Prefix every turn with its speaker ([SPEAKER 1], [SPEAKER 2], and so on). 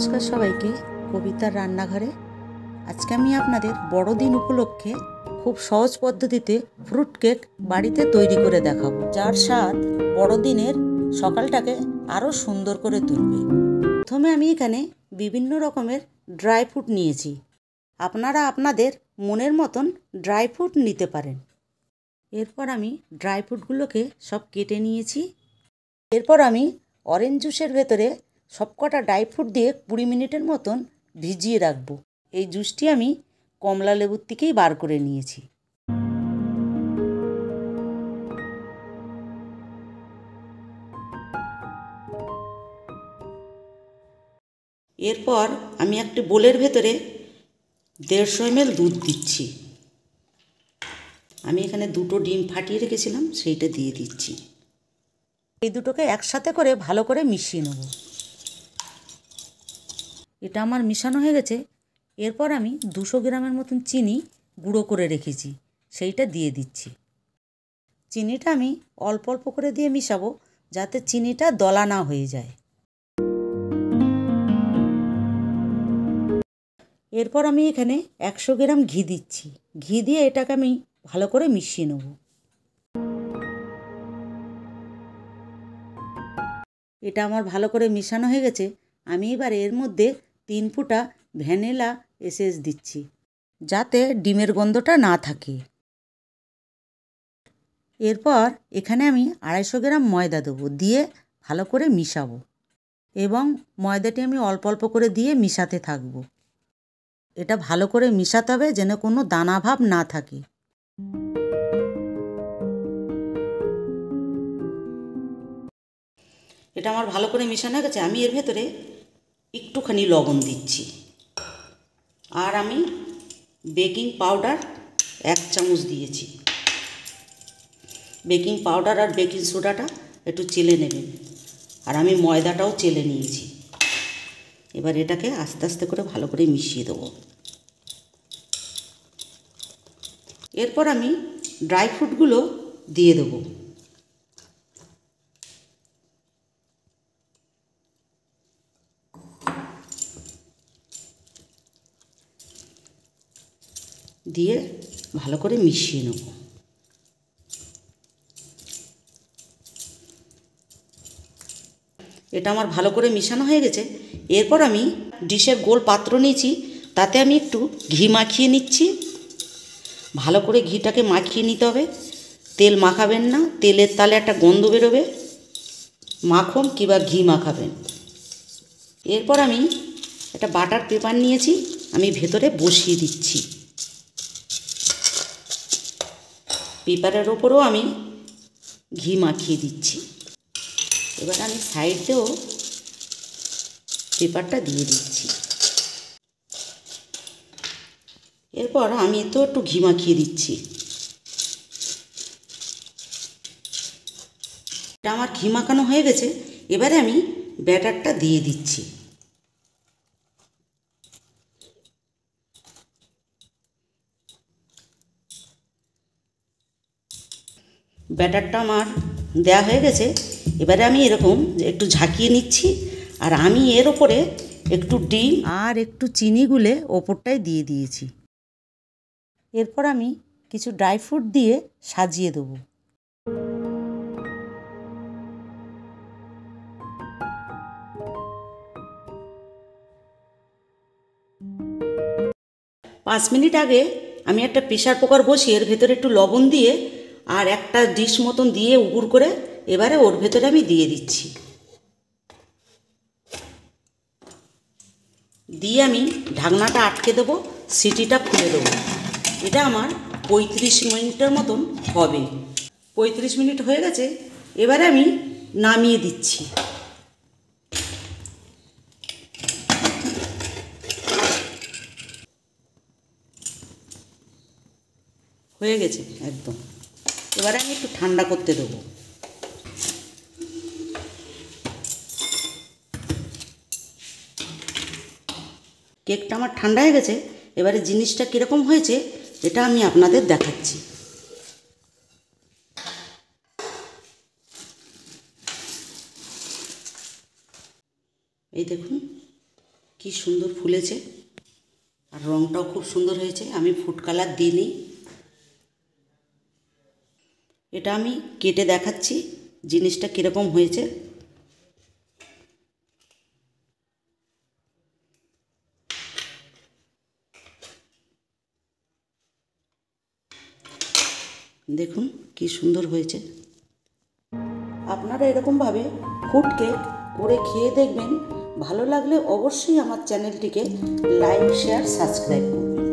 [SPEAKER 1] নমস্কার সবাইকে কবিতার রান্নাঘরে। আজকে আমি আপনাদের বড়দিন উপলক্ষে খুব সহজ পদ্ধতিতে ফ্রুট কেক বাড়িতে তৈরি করে দেখাবো, যার স্বাদ বড়দিনের সকালটাকে আরও সুন্দর করে তুলবে। প্রথমে আমি এখানে বিভিন্ন রকমের ড্রাই ফ্রুট নিয়েছি। আপনারা আপনাদের মনের মতন ড্রাই ফ্রুট নিতে পারেন। এরপর আমি ড্রাই ফ্রুটগুলোকে সব কেটে নিয়েছি। এরপর আমি অরেঞ্জ জুসের ভেতরে সবকটা ড্রাই ফ্রুট দিয়ে 20 মিনিটের মতন ভিজিয়ে রাখবো। এই জুসটি আমি কমলা লেবুর থেকেই বার করে নিয়েছি। এরপর আমি একটি বোলের ভেতরে 150 ml দুধ দিচ্ছি। আমি এখানে 2টো ডিম ফাটিয়ে রেখেছিলাম, সেইটা দিয়ে দিচ্ছি। এই দুটোকে একসাথে করে ভালো করে মিশিয়ে নেব। এটা আমার মিশানো হয়ে গেছে। এরপর আমি 200 গ্রামের মতন চিনি গুঁড়ো করে রেখেছি, সেইটা দিয়ে দিচ্ছি। চিনিটা আমি অল্প অল্প করে দিয়ে মিশাবো, যাতে চিনিটা দলা না হয়ে যায়। এরপর আমি এখানে 100 গ্রাম ঘি দিচ্ছি। ঘি দিয়ে এটাকে আমি ভালো করে মিশিয়ে নেব। এটা আমার ভালো করে মিশানো হয়ে গেছে। আমি এবার এর মধ্যে 3 ফোঁটা ভ্যানিলা এসেন্স দিচ্ছি, যাতে ডিমের গন্ধটা না থাকে। এরপর এখানে আমি 250 গ্রাম ময়দা দেবো, দিয়ে ভালো করে মিশাবো এবং ময়দাটি আমি অল্প অল্প করে দিয়ে মিশাতে থাকবো। এটা ভালো করে মিশাতে হবে যেন কোনো দানা ভাব না থাকে। এটা আমার ভালো করে মিশানো হয়ে গেছে। আমি এর ভেতরে একটুখানি লবণ দিচ্ছি, আর আমি বেকিং পাউডার 1 চামচ দিয়েছি। বেকিং পাউডার আর বেকিং সোডাটা একটু চেলে নেবেন, আর আমি ময়দাটাও চেলে নিয়েছি। এবার এটাকে আস্তে আস্তে করে ভালো করে মিশিয়ে দেবো। এরপর আমি ড্রাই ফ্রুটগুলো দিয়ে দেবো। দিয়ে ভালো করে মিশিয়ে নেব। এটা আমার ভালো করে মিশানো হয়ে গেছে। এরপর আমি ডিশের গোল পাত্র নিয়েছি, তাতে আমি একটু ঘি মাখিয়ে নিচ্ছি। ভালো করে ঘিটাকে মাখিয়ে নিতে হবে, তেল মাখাবেন না, তেলের তালে একটা গন্ধ বেরোবে। মাখন কিংবা ঘি মাখাবেন। এরপর আমি একটা বাটার পেপার নিয়েছি, আমি ভেতরে বসিয়ে দিচ্ছি। পেপারের ওপরও আমি ঘি মাখিয়ে দিচ্ছি। এবার আমি সাইডেও পেপারটা দিয়ে দিচ্ছি। এরপর আমি এতেও একটু ঘি মাখিয়ে দিচ্ছি। এটা আমার ঘি মাখানো হয়ে গেছে। এবারে আমি ব্যাটারটা দিয়ে দিচ্ছি। ব্যাটারটা আমার দেয়া হয়ে গেছে। এবারে আমি এরকম একটু ঝাঁকিয়ে নিচ্ছি, আর আমি এর ওপরে একটু ডিম আর একটু চিনি গুলে ওপরটায় দিয়ে দিয়েছি। এরপর আমি কিছু ড্রাই ফ্রুট দিয়ে সাজিয়ে দেবো। পাঁচ মিনিট আগে আমি একটা প্রেসার কুকার বসিয়ে এর ভেতরে একটু লবণ দিয়ে আর একটা ডিশ মতন দিয়ে উগুর করে এবারে ওর ভেতরে আমি দিয়ে দিচ্ছি। দিয়ে আমি ঢাকনাটা আটকে দেবো, সিটিটা খুলে দেবো। এটা আমার 35 মিনিটের মতন হবে। 35 মিনিট হয়ে গেছে। এবারে আমি নামিয়ে দিচ্ছি। হয়ে গেছে একদম। এবারে আমি একটু ঠান্ডা করতে দেবো। কেকটা আমার ঠান্ডা হয়ে গেছে। এবারে জিনিসটা কীরকম হয়েছে এটা আমি আপনাদের দেখাচ্ছি। এই দেখুন কি সুন্দর ফুলেছে, আর রঙটাও খুব সুন্দর হয়েছে। আমি ফুড কালার দিইনি। এটা আমি কেটে দেখাচ্ছি জিনিসটা কীরকম হয়েছে। দেখুন কি সুন্দর হয়েছে। আপনারা এরকমভাবে ফুড কেক করে খেয়ে দেখবেন। ভালো লাগলে অবশ্যই আমার চ্যানেলটিকে লাইক, শেয়ার, সাবস্ক্রাইব করবেন।